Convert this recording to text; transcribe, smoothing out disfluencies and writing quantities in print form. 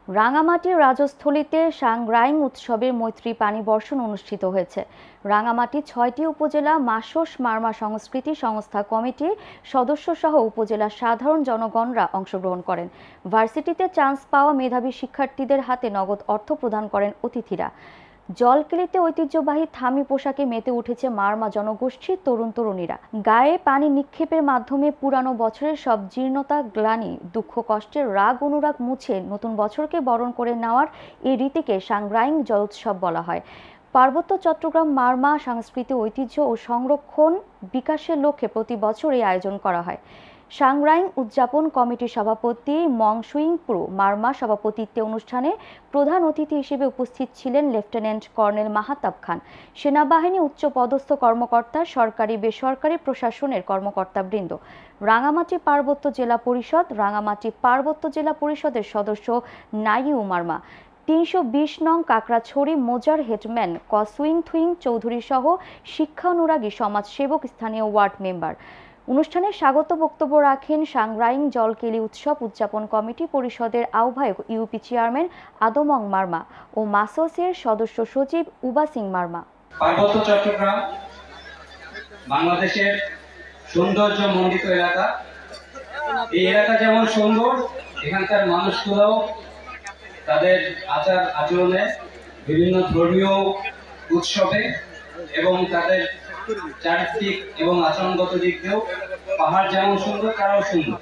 রাঙামাটির রাজস্থলীতে সাংগ্রাইং উৎসবের মৈত্রী পানি বর্ষণ অনুষ্ঠিত হয়েছে। রাঙামাটি ৬টি উপজেলা মাসোস মারমা সংস্কৃতি সংস্থা কমিটি সদস্যসহ উপজেলার সাধারণ জনগণরা অংশগ্রহণ করেন। ভার্সিটিতে চান্স পাওয়া মেধাবী শিক্ষার্থীদের হাতে নগদ অর্থ প্রদান করেন অতিথিরা। জলকেলিতে ঐতিহ্যবাহী থামি পোশাকে মেতে উঠেছে মারমা জনগোষ্ঠীর তরুণ তরুণীরা। গায়ে পানি নিক্ষেপের মাধ্যমে পুরানো বছরের সব জীর্ণতা, গ্লানি, দুঃখ, কষ্টের রাগ অনুরাগ মুছে নতুন বছরকে বরণ করে নেওয়ার এই রীতিকে সাংগ্রাইং জলোৎসব বলা হয়। পার্বত্য চট্টগ্রাম মারমা সংস্কৃতি ঐতিহ্য ও সংরক্ষণ বিকাশের লক্ষ্যে প্রতি বছর এই আয়োজন করা হয়। সাংগ্রাইং উদযাপন কমিটির সভাপতি মং সুইং প্রো মারমা সভাপতিত্বে অনুষ্ঠানে প্রধান অতিথি হিসেবে উপস্থিত ছিলেন লেফটেন্যান্ট কর্নেল মাহাতাব খান, সেনাবাহিনী উচ্চপদস্থ কর্মকর্তা, সরকারি বেসরকারি প্রশাসনের কর্মকর্তাবৃন্দ, রাঙামাটি পার্বত্য জেলা পরিষদ, রাঙামাটি পার্বত্য জেলা পরিষদের সদস্য নাইউ মারমা, ৩২০ নং কাকড়াছড়ি মোজার হেডম্যান কসুইং থুইং চৌধুরী সহ শিক্ষানুরাগী সমাজসেবক, স্থানীয় ওয়ার্ড মেম্বার। অনুষ্ঠানে স্বাগত বক্তব্য রাখেন সাংগ্রাইং জলকেলি উৎসব উদযাপন কমিটি পরিষদের আহ্বায়ক ইউপি চেয়ারম্যান আদমং মারমা ও মাসোসের সদস্য সচিব উবা সিং মারমা। পার্বত্য চট্টগ্রাম বাংলাদেশের সৌন্দর্য মণ্ডিত এলাকা। এই এলাকা যেমন সুন্দর, এখানকার মানুষগুলোও তাদের আচার আচরণে, বিভিন্ন ধর্মীয় উৎসবে এবং তাদের চারিত্রিক এবং আচরণগত দিক দিয়েও পাহাড় যেমন সুন্দর, তারাও সুন্দর।